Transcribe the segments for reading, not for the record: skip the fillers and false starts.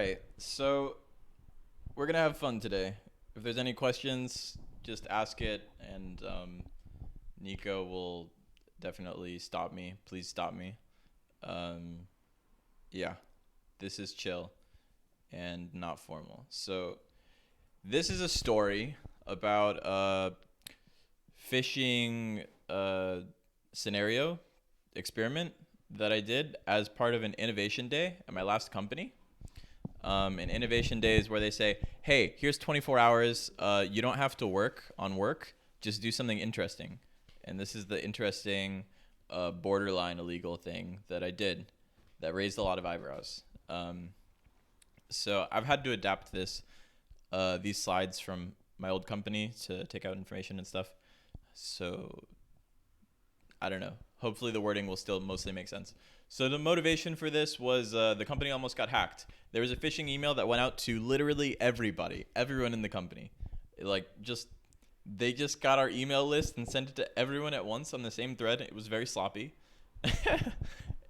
Right, so we're gonna have fun today. If there's any questions, just ask it, and Nico will definitely stop me. Please stop me. Um, yeah, this is chill and not formal. So this is a story about a phishing scenario experiment that I did as part of an innovation day at my last company. An innovation day is where they say, hey, here's 24 hours. You don't have to work on work. Just do something interesting. And this is the interesting, borderline illegal thing that I did that raised a lot of eyebrows. So I've had to adapt these slides from my old company to take out information and stuff. So I don't know. Hopefully the wording will still mostly make sense. So the motivation for this was the company almost got hacked. There was a phishing email that went out to literally everybody, everyone in the company. They just got our email list and sent it to everyone at once on the same thread. It was very sloppy.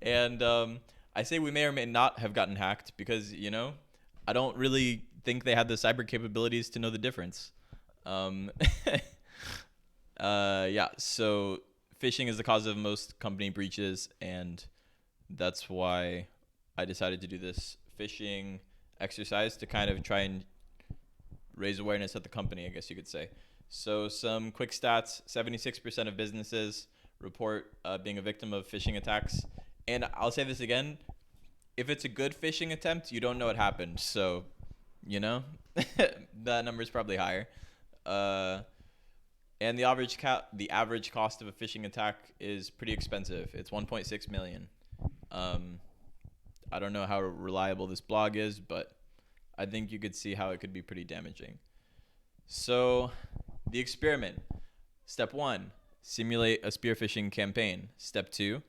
And I say we may or may not have gotten hacked because, I don't really think they had the cyber capabilities to know the difference. Um, yeah, so phishing is the cause of most company breaches, and that's why I decided to do this phishing exercise to kind of try and raise awareness at the company, I guess you could say. So some quick stats: 76% of businesses report being a victim of phishing attacks. And I'll say this again: if it's a good phishing attempt, you don't know what happened. So, you know, that number is probably higher. Uh, and the average cost of a phishing attack is pretty expensive. It's 1.6 million. Um, I don't know how reliable this blog is, but I think you could see how it could be pretty damaging. So, the experiment. Step 1, simulate a spear phishing campaign. Step 2,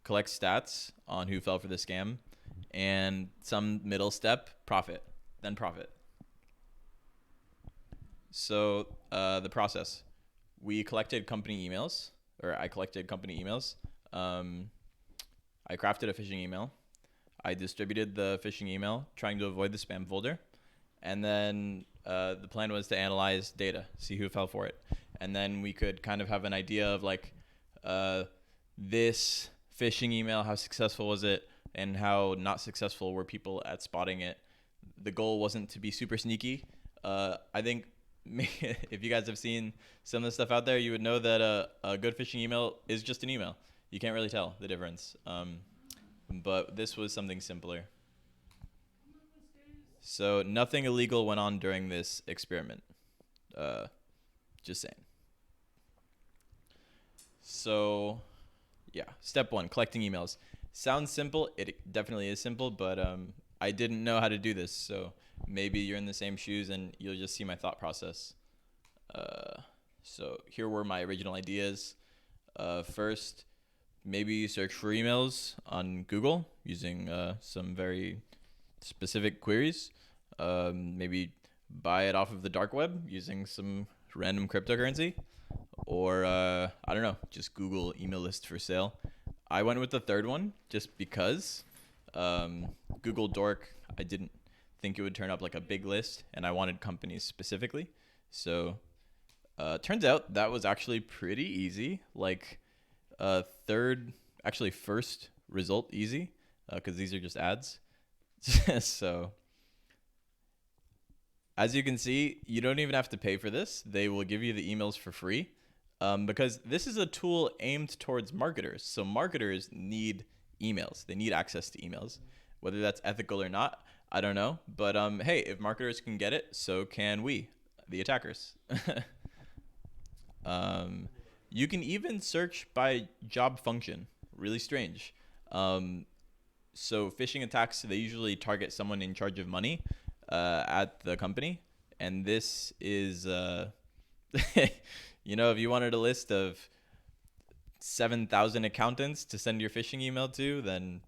collect stats on who fell for the scam. And some middle step, profit. Then profit. So, the process. We collected company emails, or I collected company emails. I crafted a phishing email. I distributed the phishing email, trying to avoid the spam folder. And then the plan was to analyze data, see who fell for it. And then we could kind of have an idea of this phishing email, how successful was it, and how not successful were people at spotting it. The goal wasn't to be super sneaky. I think if you guys have seen some of the stuff out there, you would know that a good phishing email is just an email. You can't really tell the difference. But this was something simpler. So nothing illegal went on during this experiment. Just saying. So, yeah, step 1, collecting emails. Sounds simple. It definitely is simple, but I didn't know how to do this. So maybe you're in the same shoes and you'll just see my thought process. So here were my original ideas. First, maybe search for emails on Google using some very specific queries. Maybe buy it off of the dark web using some random cryptocurrency. Or, I don't know, just Google email list for sale. I went with the third one just because Google Dork, I didn't think it would turn up like a big list, and I wanted companies specifically. So turns out that was actually pretty easy. First result easy, because these are just ads. So as you can see, you don't even have to pay for this. They will give you the emails for free, because this is a tool aimed towards marketers. So marketers need emails. They need access to emails. Whether that's ethical or not, I don't know. But hey, if marketers can get it, so can we, the attackers. You can even search by job function. Really strange. So phishing attacks, they usually target someone in charge of money at the company. And this is, if you wanted a list of 7,000 accountants to send your phishing email to, then,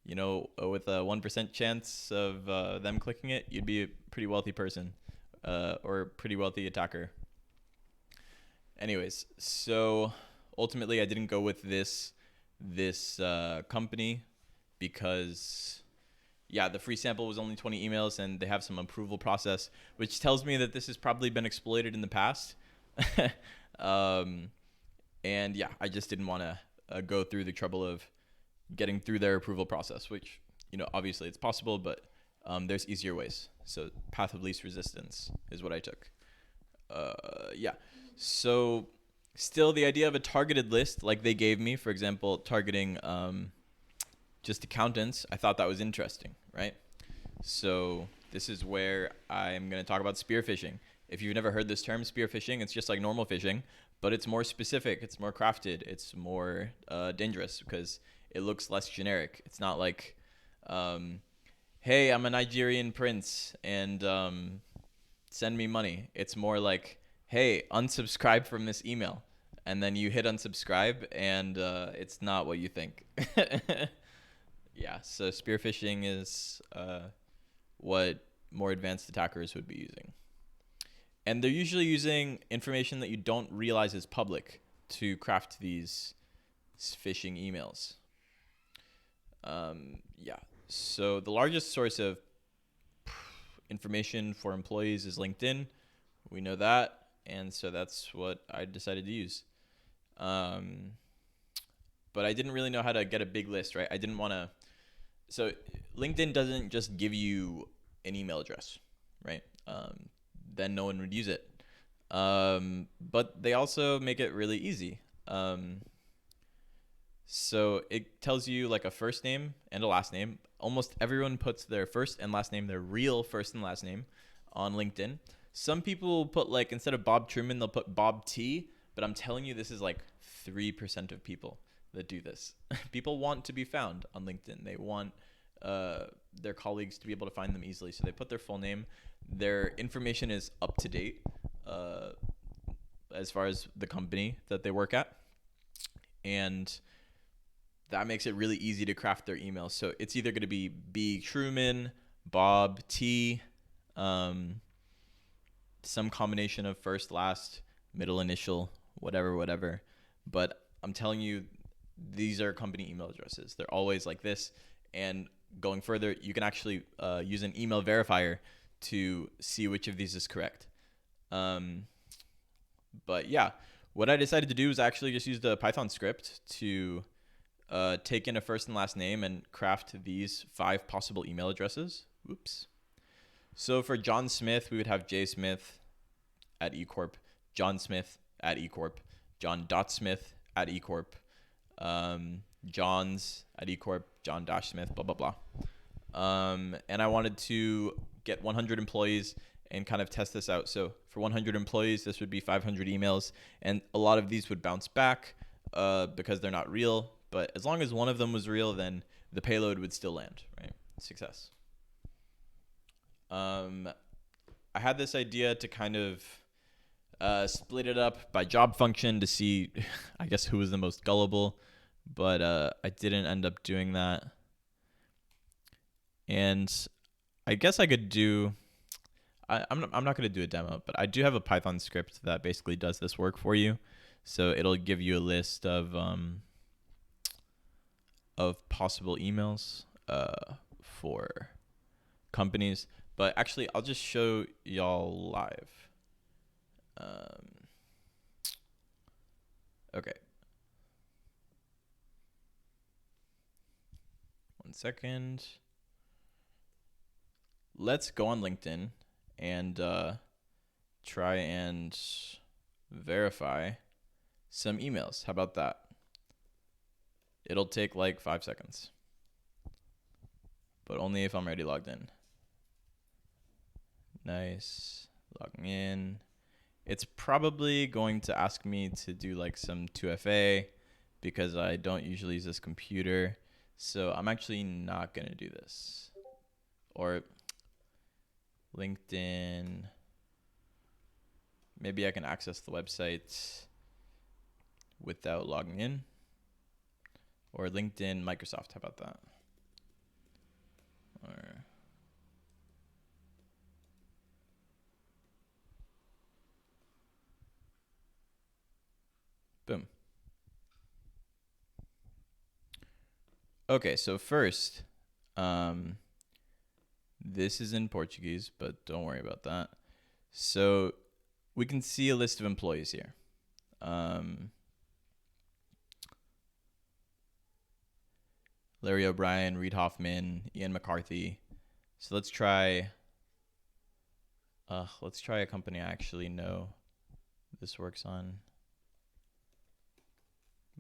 with a 1% chance of them clicking it, you'd be a pretty wealthy person or a pretty wealthy attacker. Anyways, so ultimately I didn't go with this company because yeah, the free sample was only 20 emails, and they have some approval process, which tells me that this has probably been exploited in the past. um, and yeah, I just didn't want to go through the trouble of getting through their approval process, which, obviously it's possible, but there's easier ways. So path of least resistance is what I took. Yeah. So still the idea of a targeted list like they gave me, for example, targeting just accountants, I thought that was interesting, right? So this is where I'm going to talk about spear phishing. If you've never heard this term, spear phishing, it's just like normal phishing, but it's more specific, it's more crafted, it's more dangerous because it looks less generic. It's not like, hey, I'm a Nigerian prince and send me money. It's more like, hey, unsubscribe from this email. And then you hit unsubscribe and it's not what you think. Yeah, so spear phishing is what more advanced attackers would be using. And they're usually using information that you don't realize is public to craft these phishing emails. Yeah, so the largest source of information for employees is LinkedIn. We know that, and so that's what I decided to use. But I didn't really know how to get a big list, right? I didn't want to. So LinkedIn doesn't just give you an email address, right? Then no one would use it. But they also make it really easy. So it tells you like a first name and a last name. Almost everyone puts their first and last name, their real first and last name, on LinkedIn. Some people put like, instead of Bob Truman, they'll put Bob T. But I'm telling you, this is like 3% of people that do this. People want to be found on LinkedIn. They want their colleagues to be able to find them easily. So they put their full name. Their information is up to date as far as the company that they work at. And that makes it really easy to craft their emails. So it's either going to be B. Truman, Bob T, some combination of first, last, middle initial, whatever. But I'm telling you, these are company email addresses. They're always like this. And going further, you can actually use an email verifier to see which of these is correct. But yeah, what I decided to do is actually just use the Python script to take in a first and last name and craft these 5 possible email addresses. Oops. So for John Smith, we would have jsmith@ecorp, John Smith at ecorp, John.Smith at ecorp, Johns at ecorp, John-Smith, blah, blah, blah. And I wanted to get 100 employees and kind of test this out. So for 100 employees, this would be 500 emails. And a lot of these would bounce back because they're not real. But as long as one of them was real, then the payload would still land, right? Success. I had this idea to kind of split it up by job function to see, I guess, who was the most gullible. But I didn't end up doing that. And I guess I could do... I'm not going to do a demo, but I do have a Python script that basically does this work for you. So it'll give you a list of possible emails for companies. But actually, I'll just show y'all live. Okay. 1 second. Let's go on LinkedIn and try and verify some emails. How about that? It'll take like 5 seconds, but only if I'm already logged in. Nice. Logging in. It's probably going to ask me to do like some 2FA because I don't usually use this computer. So I'm actually not going to do this. Or LinkedIn. Maybe I can access the website without logging in. Or LinkedIn, Microsoft. How about that? Or boom. Okay, so first, This is in Portuguese, but don't worry about that. So we can see a list of employees here. Larry O'Brien, Reid Hoffman, Ian McCarthy. So let's try a company I actually know this works on.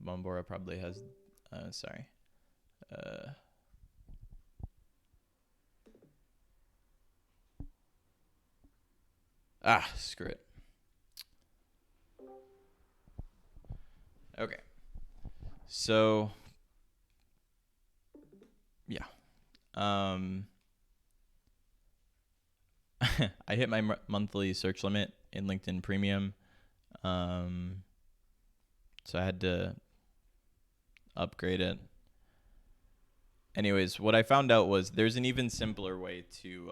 Bombora probably has, screw it. Okay. So, yeah. I hit my monthly search limit in LinkedIn Premium. So I had to upgrade it. Anyways, what I found out was there's an even simpler way to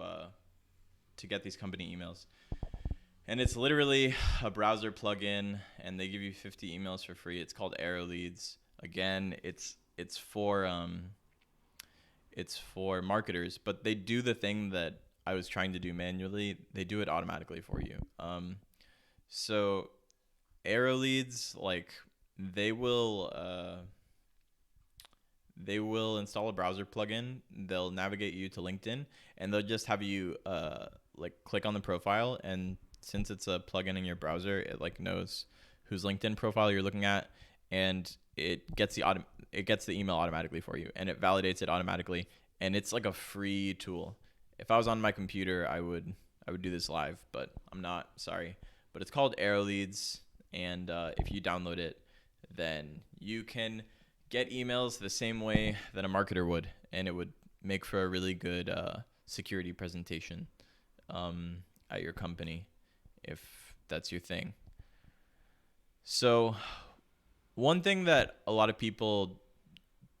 get these company emails. And it's literally a browser plugin, and they give you 50 emails for free. It's called AeroLeads. Again, it's for marketers, but they do the thing that I was trying to do manually. They do it automatically for you. So AeroLeads, like they will install a browser plugin. They'll navigate you to LinkedIn, and they'll just have you like click on the profile, and since it's a plugin in your browser, it like knows whose LinkedIn profile you're looking at, and it gets the email automatically for you, and it validates it automatically, and it's like a free tool. If I was on my computer, I would do this live, but I'm not. Sorry, but it's called AeroLeads, and if you download it, then you can get emails the same way that a marketer would, and it would make for a really good security presentation at your company, if that's your thing. So one thing that a lot of people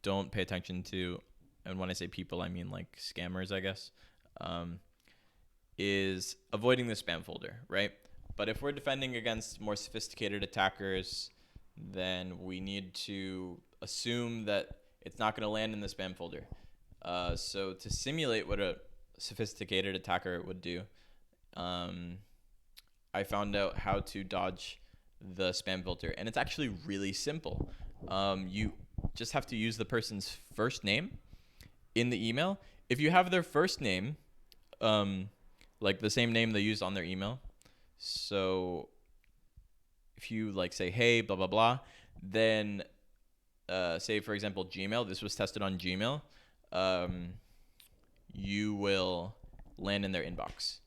don't pay attention to, and when I say people, I mean like scammers, I guess, is avoiding the spam folder, right? But if we're defending against more sophisticated attackers, then we need to assume that it's not going to land in the spam folder. So to simulate what a sophisticated attacker would do, I found out how to dodge the spam filter, and it's actually really simple. You just have to use the person's first name in the email. If you have their first name, like the same name they use on their email, so if you like say, hey, blah, blah, blah, then say, for example, Gmail, this was tested on Gmail, you will land in their inbox.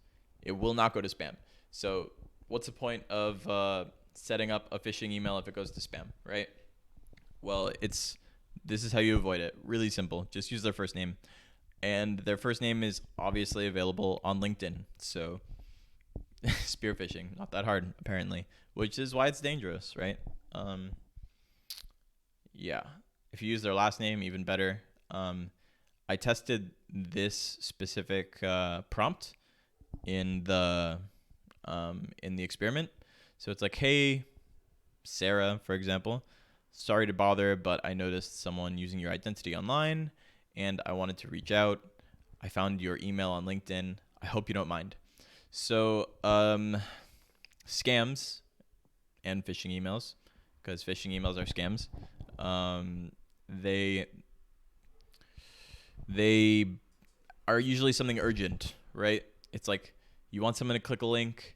It will not go to spam. So what's the point of setting up a phishing email if it goes to spam, right? Well, this is how you avoid it. Really simple. Just use their first name. And their first name is obviously available on LinkedIn. So spear phishing, not that hard, apparently, which is why it's dangerous, right? Yeah. If you use their last name, even better. I tested this specific prompt in the experiment. So it's like, hey, Sarah, for example, sorry to bother, but I noticed someone using your identity online, and I wanted to reach out. I found your email on LinkedIn. I hope you don't mind. So scams and phishing emails, because phishing emails are scams, they are usually something urgent, right? It's like you want someone to click a link,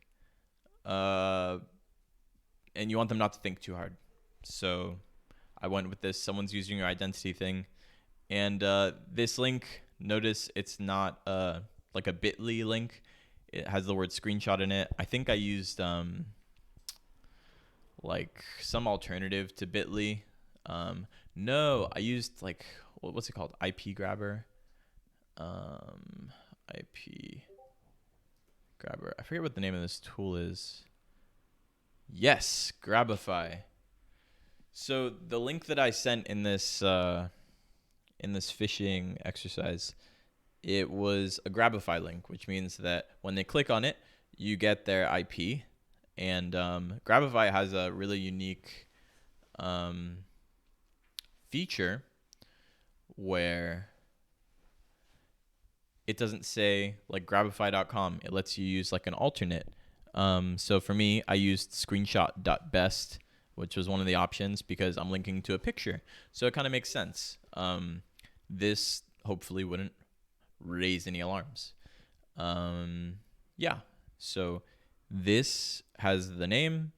and you want them not to think too hard. So I went with this. Someone's using your identity thing. And this link, notice it's not like a bit.ly link. It has the word screenshot in it. I think I used like some alternative to bit.ly. No, I used like, what's it called? IP grabber. IP grabber. I forget what the name of this tool is. Yes, GRABIFY. So the link that I sent in this phishing exercise, it was a GRABIFY link, which means that when they click on it, you get their IP. And GRABIFY has a really unique feature where it doesn't say like grabify.com. It lets you use like an alternate. So for me, I used screenshot.best, which was one of the options because I'm linking to a picture. So it kind of makes sense. This hopefully wouldn't raise any alarms. Yeah. So this has the name,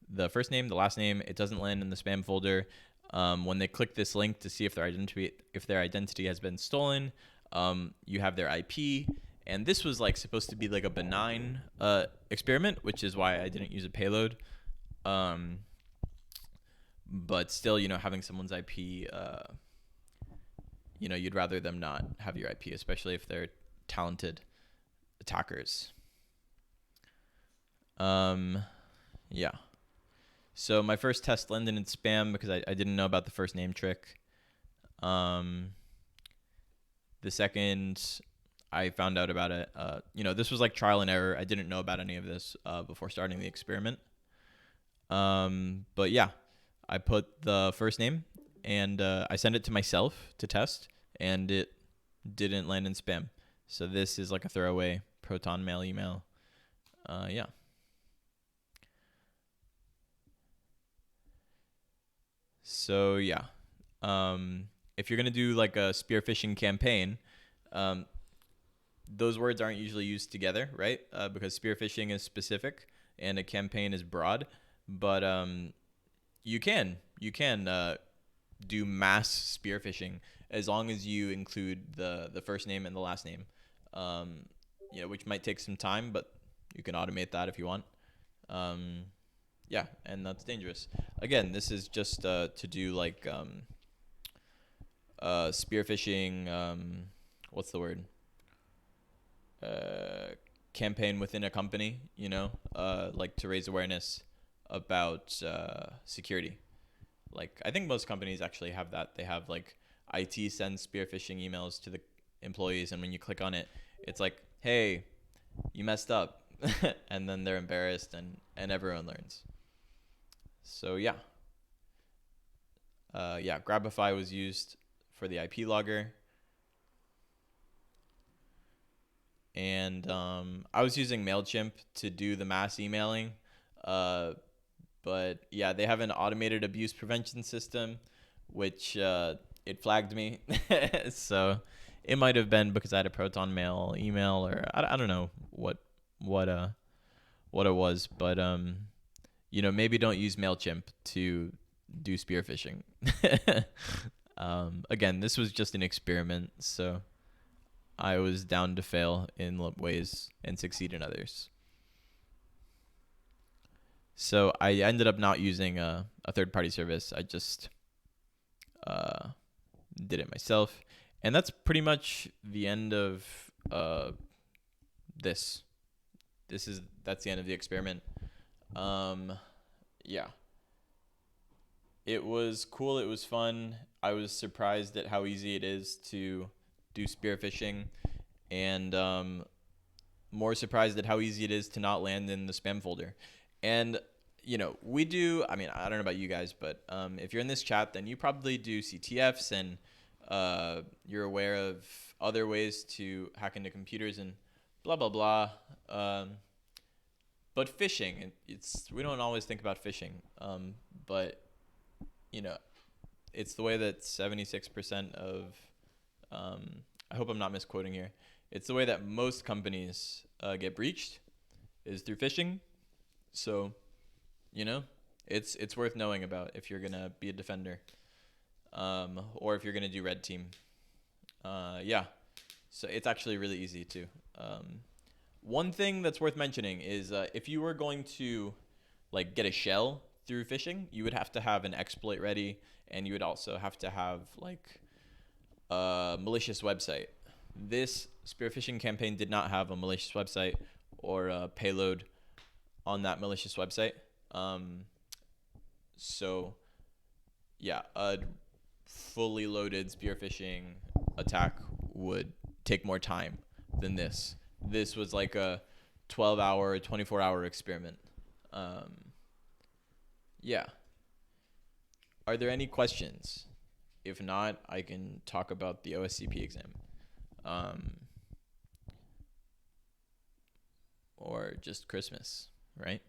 the first name, the last name. It doesn't land in the spam folder. When they click this link to see if their identity has been stolen, you have their IP. And this was like supposed to be like a benign experiment, which is why I didn't use a payload. But still, having someone's IP, you'd rather them not have your IP, especially if they're talented attackers. Yeah. So my first test landed in spam because I didn't know about the first name trick. The second I found out about it, this was like trial and error. I didn't know about any of this before starting the experiment. But yeah, I put the first name and I sent it to myself to test, and it didn't land in spam. So this is like a throwaway Proton Mail email. Yeah. So yeah, if you're gonna do like a spear phishing campaign, those words aren't usually used together, right? Because spear phishing is specific and a campaign is broad. But you can do mass spear phishing as long as you include the first name and the last name, which might take some time, but you can automate that if you want. Yeah, and that's dangerous. Again, this is just to do like spear phishing. What's the word? Campaign within a company. Like to raise awareness about security. Like I think most companies actually have that. They have like IT sends spear phishing emails to the employees, and when you click on it, it's like, hey, you messed up, and then they're embarrassed, and everyone learns. So yeah. GRABIFY was used for the IP logger. And I was using MailChimp to do the mass emailing. But yeah, they have an automated abuse prevention system, which it flagged me. So it might have been because I had a Proton Mail email, or I don't know what it was, but maybe don't use MailChimp to do spear phishing. Again, this was just an experiment, so I was down to fail in ways and succeed in others. So I ended up not using a third-party service. I just did it myself. And that's pretty much the end of this. That's the end of the experiment. Yeah. It was cool. It was fun. I was surprised at how easy it is to do spear phishing, and more surprised at how easy it is to not land in the spam folder. And we do. I mean, I don't know about you guys, but if you're in this chat, then you probably do CTFs, and you're aware of other ways to hack into computers and blah blah blah. But phishing, we don't always think about phishing, but it's the way that 76% of I hope I'm not misquoting here. It's the way that most companies get breached is through phishing. So, it's worth knowing about if you're gonna be a defender, or if you're gonna do red team. Yeah. So it's actually really easy too. One thing that's worth mentioning is if you were going to like get a shell through phishing, you would have to have an exploit ready, and you would also have to have like a malicious website. This spear phishing campaign did not have a malicious website or a payload on that malicious website. So yeah, a fully loaded spear phishing attack would take more time than this. This was like a 12-hour, 24-hour experiment. Yeah. Are there any questions? If not, I can talk about the OSCP exam. or just Christmas, right?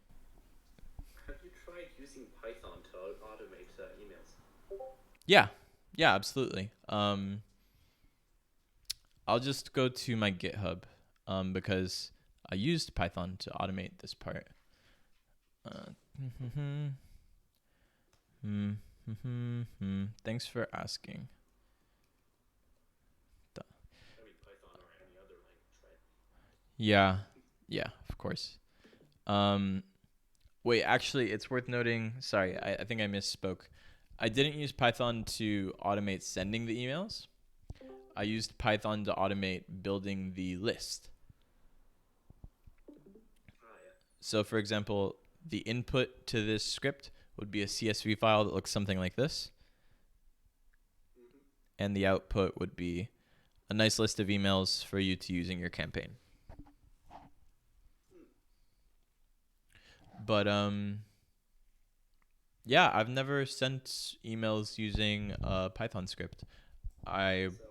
Have you tried using Python to automate emails? Yeah, yeah, absolutely. I'll just go to my GitHub because I used Python to automate this part. Thanks for asking. I mean, Python or any other language, right? Yeah, yeah, of course. Um, Wait, actually, it's worth noting. Sorry, I think I misspoke. I didn't use Python to automate sending the emails. I used Python to automate building the list. Ah, yeah. So, for example, the input to this script would be a CSV file that looks something like this, Mm-hmm. and the output would be a nice list of emails for you to use in your campaign. But yeah, I've never sent emails using a Python script. I So,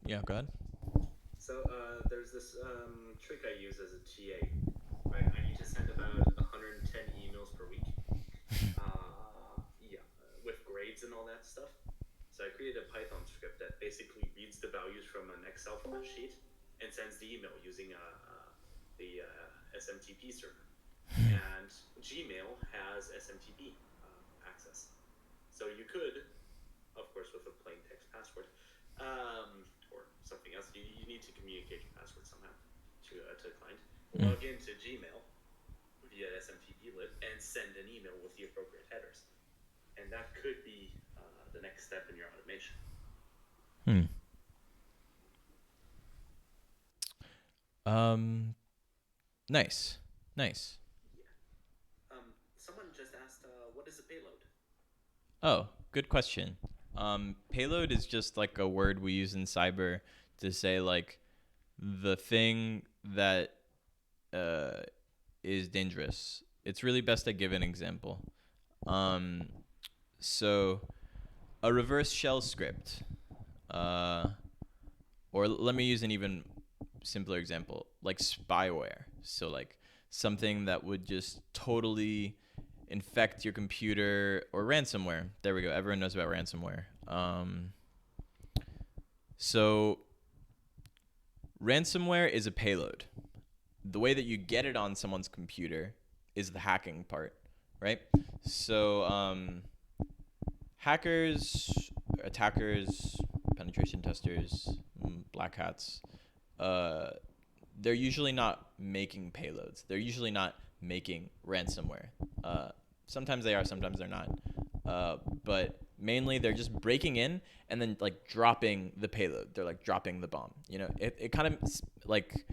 Yeah, go ahead. there's this trick I use as a TA. Right, I need to send about 110 emails per week. Yeah, with grades and all that stuff. So I created a Python script that basically reads the values from an Excel sheet and sends the email using the SMTP server. And Gmail has SMTP access. So you could, of course, with a plain text password, or something else, you need to communicate your password somehow to the client. Log into Gmail via SMTP lib and send an email with the appropriate headers. And that could be the next step in your automation. Nice, nice. Yeah. Someone just asked, what is a payload? Oh, good question. Payload is just like a word we use in cyber to say like the thing that uh, is dangerous. It's really best to give an example. Um, so a reverse shell script, uh, or let me use an even simpler example, like spyware. So like something that would just totally infect your computer, or ransomware. There we go. Everyone knows about ransomware. So ransomware is a payload. The way that you get it on someone's computer is the hacking part, right? So hackers, attackers, penetration testers, black hats, uh, they're usually not making payloads. They're usually not making ransomware. Sometimes they are, sometimes they're not. But mainly they're just breaking in and then like dropping the payload. They're like dropping the bomb. You know, it kind of like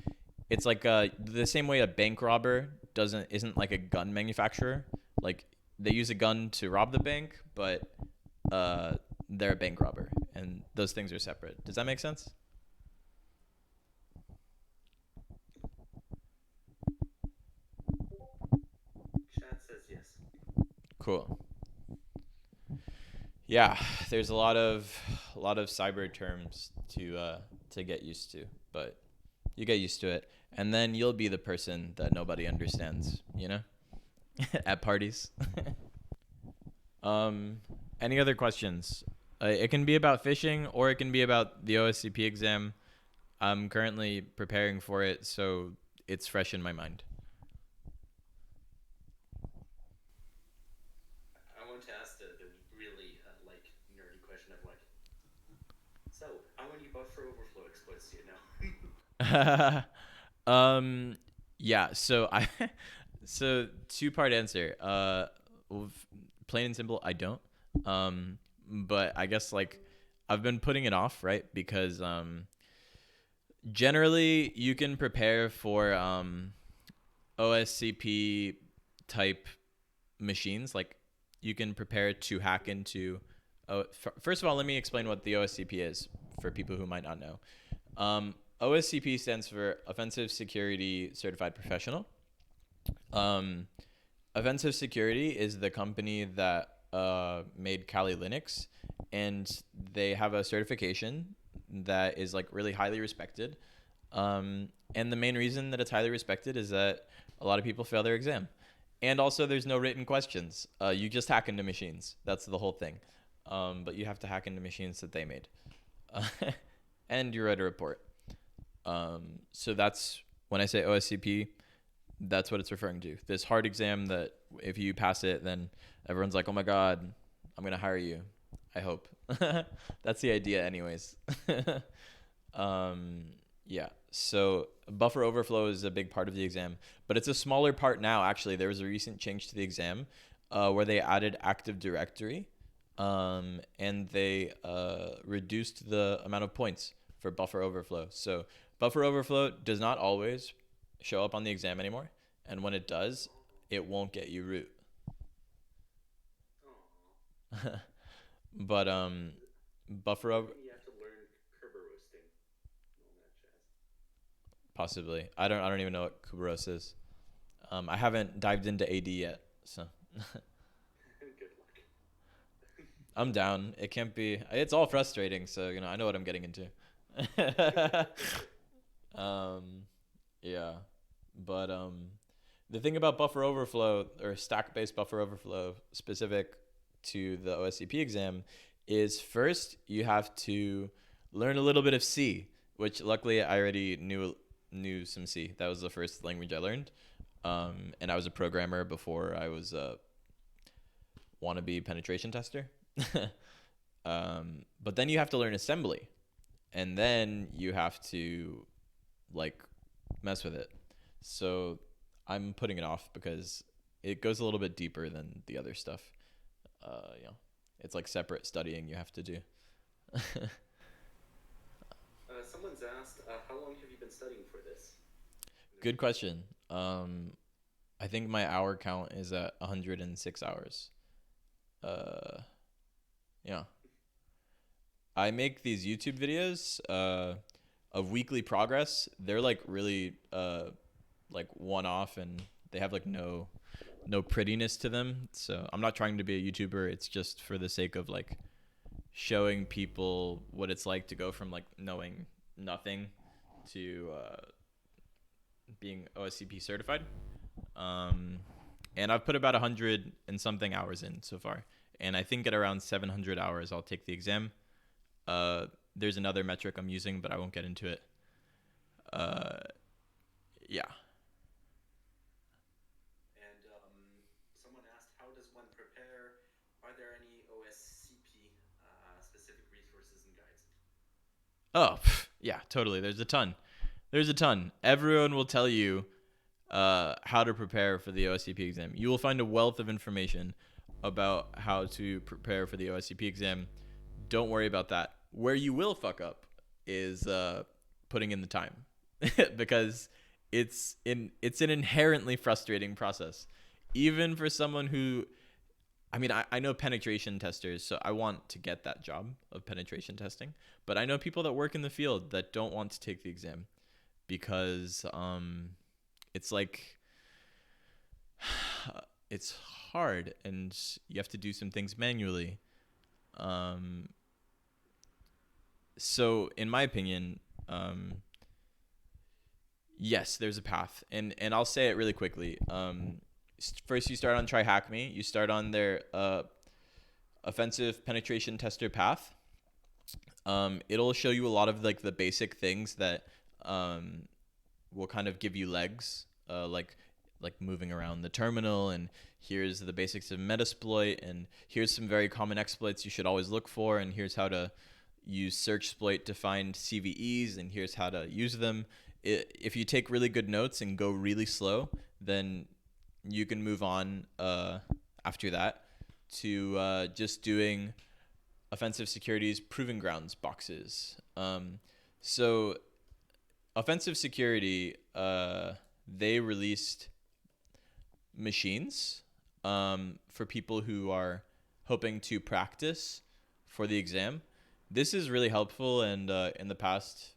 it's like the same way a bank robber isn't like a gun manufacturer. Like they use a gun to rob the bank, but they're a bank robber, and those things are separate. Does that make sense? Chat says yes. Cool. Yeah, there's a lot of cyber terms to get used to, but you get used to it, and then you'll be the person that nobody understands, you know, at parties. um, any other questions? It can be about phishing, or it can be about the OSCP exam. I'm currently preparing for it, so it's fresh in my mind. I want to ask the really nerdy question of like, so how many buffer overflow exploits do you know? um, yeah. So I, so two-part answer. Plain and simple, I don't. But I guess like I've been putting it off, right? Because generally you can prepare for OSCP type machines. Like you can prepare to hack into. First of all, let me explain what the OSCP is for people who might not know. OSCP stands for Offensive Security Certified Professional. Um, Offensive Security is the company that made Kali Linux, and they have a certification that is like really highly respected. And the main reason that it's highly respected is that a lot of people fail their exam. And also, there's no written questions. You just hack into machines. That's the whole thing. But you have to hack into machines that they made. And you write a report. So that's when I say OSCP, that's what it's referring to. This hard exam that if you pass it, then everyone's like, oh my God, I'm going to hire you. I hope. That's the idea, anyways. um, yeah. So buffer overflow is a big part of the exam, but it's a smaller part now. Actually, there was a recent change to the exam where they added Active Directory, and they reduced the amount of points for buffer overflow. So buffer overflow does not always show up on the exam anymore, and when it does, it won't get you root. Oh. But buffer over You have to learn Kerber roasting and all that jazz. possibly. I don't even know what Kuberos is. I haven't dived into AD yet, so Good luck. I'm down. It can't be. It's all frustrating, so I know what I'm getting into. um, yeah, but the thing about buffer overflow or stack-based buffer overflow specific to the OSCP exam is first you have to learn a little bit of C, which luckily I already knew some C. That was the first language I learned, and I was a programmer before I was a wannabe penetration tester. But then you have to learn assembly, and then you have to like mess with it. So I'm putting it off because it goes a little bit deeper than the other stuff. It's like separate studying you have to do. Someone's asked, how long have you been studying for this? Good question. I think my hour count is at 106 hours. Uh, yeah. I make these YouTube videos of weekly progress. They're like really like one off, and they have like no prettiness to them. So I'm not trying to be a YouTuber. It's just for the sake of like showing people what it's like to go from like knowing nothing to being OSCP certified. And I've put about 100 and something hours in so far. And I think at around 700 hours, I'll take the exam. There's another metric I'm using, but I won't get into it. Yeah. And someone asked, how does one prepare? Are there any OSCP specific resources and guides? Oh, yeah, totally. There's a ton. Everyone will tell you how to prepare for the OSCP exam. You will find a wealth of information about how to prepare for the OSCP exam. Don't worry about that. Where you will fuck up is putting in the time because it's an inherently frustrating process. Even for someone who, I know penetration testers, so I want to get that job of penetration testing. But I know people that work in the field that don't want to take the exam because it's like it's hard and you have to do some things manually. So in my opinion, yes, there's a path, and I'll say it really quickly. First, you start on Try Hack Me. You start on their offensive penetration tester path. It'll show you a lot of like the basic things that will kind of give you legs, like moving around the terminal, and here's the basics of Metasploit, and here's some very common exploits you should always look for, and here's how to use Searchsploit to find CVEs, and here's how to use them. If you take really good notes and go really slow, then you can move on after that to just doing offensive securities proving grounds boxes. So offensive security, they released machines for people who are hoping to practice for the exam. This is really helpful, and in the past,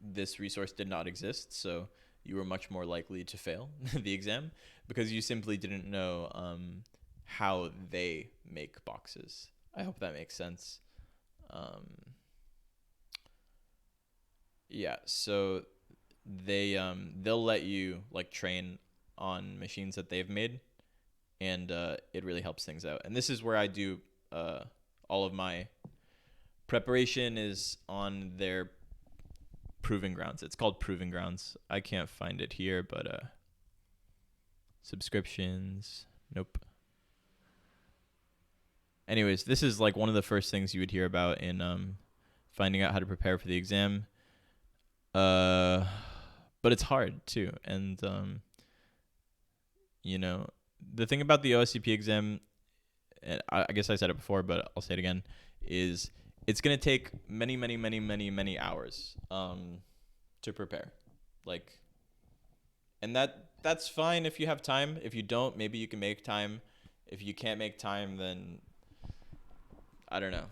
this resource did not exist, so you were much more likely to fail the exam because you simply didn't know how they make boxes. I hope that makes sense. Yeah, so they'll let you like train on machines that they've made, and it really helps things out. And this is where I do all of my preparation is on their proving grounds. It's called proving grounds. I can't find it here, but subscriptions. Nope. Anyways, this is like one of the first things you would hear about in finding out how to prepare for the exam. But it's hard too, and you know, the thing about the OSCP exam, and I guess I said it before, but I'll say it again, is it's gonna take many, many, many, many, many hours to prepare, like, and that's fine if you have time. If you don't, maybe you can make time. If you can't make time, then I don't know.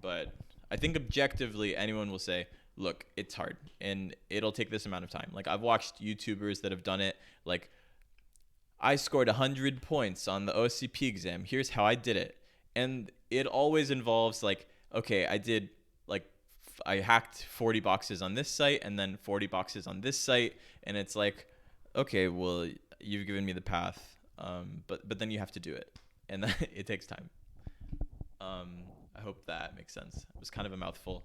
But I think objectively, anyone will say, look, it's hard and it'll take this amount of time. Like, I've watched YouTubers that have done it. Like, I scored 100 points on the OSCP exam. Here's how I did it. And it always involves, like, okay, I hacked 40 boxes on this site and then 40 boxes on this site. And it's like, okay, well, you've given me the path. But then you have to do it. And it takes time. I hope that makes sense. It was kind of a mouthful.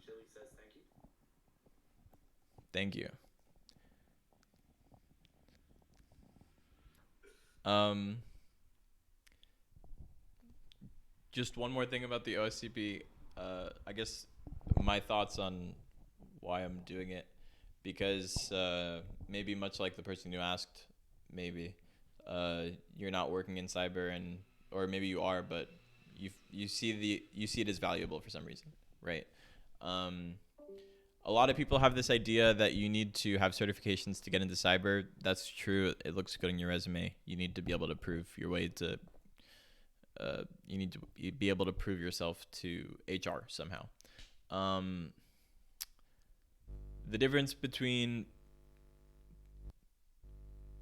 Chili says thank you. Thank you. Um, just one more thing about the OSCP. I guess my thoughts on why I'm doing it, because maybe much like the person who asked, maybe you're not working in cyber, and or maybe you are, but you see it as valuable for some reason, right? Um, a lot of people have this idea that you need to have certifications to get into cyber. That's true. It looks good on your resume. You need to be able to prove your way to. You need to be able to prove yourself to HR somehow. The difference between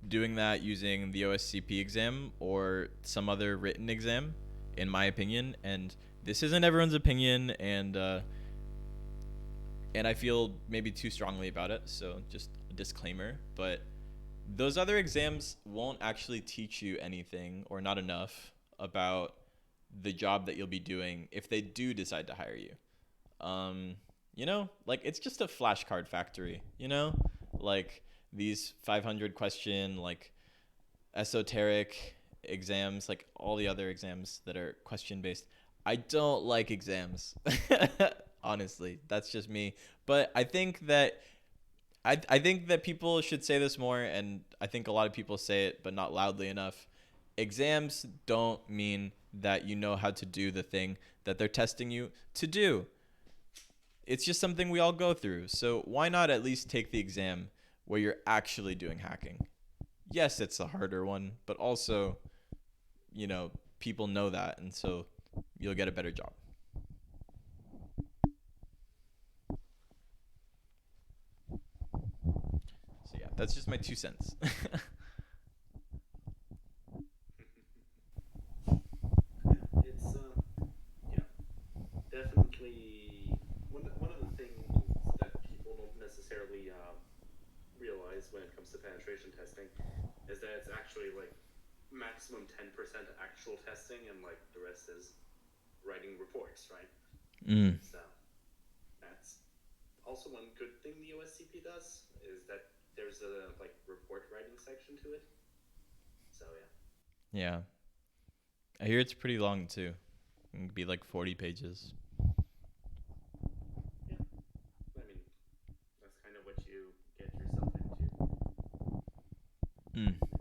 doing that using the OSCP exam or some other written exam, in my opinion, and this isn't everyone's opinion, and I feel maybe too strongly about it, so just a disclaimer, but those other exams won't actually teach you anything, or not enough, about the job that you'll be doing if they do decide to hire you. Like, it's just a flashcard factory, like these 500 question, like, esoteric exams, like all the other exams that are question based. I don't like exams. Honestly, that's just me. But I think that people should say this more, and I think a lot of people say it, but not loudly enough. Exams don't mean that you know how to do the thing that they're testing you to do. It's just something we all go through. So why not at least take the exam where you're actually doing hacking? Yes, it's a harder one, but also, people know that, and so you'll get a better job. So yeah, that's just my 2 cents. It's definitely one of the things that people don't necessarily realize when it comes to penetration testing is that it's actually like maximum 10% actual testing, and like the rest is writing reports, right? So that's also one good thing the OSCP does, is that there's a like report writing section to it. So yeah. Yeah. I hear it's pretty long too. It can be like 40 pages. Yeah. I mean, that's kind of what you get yourself into.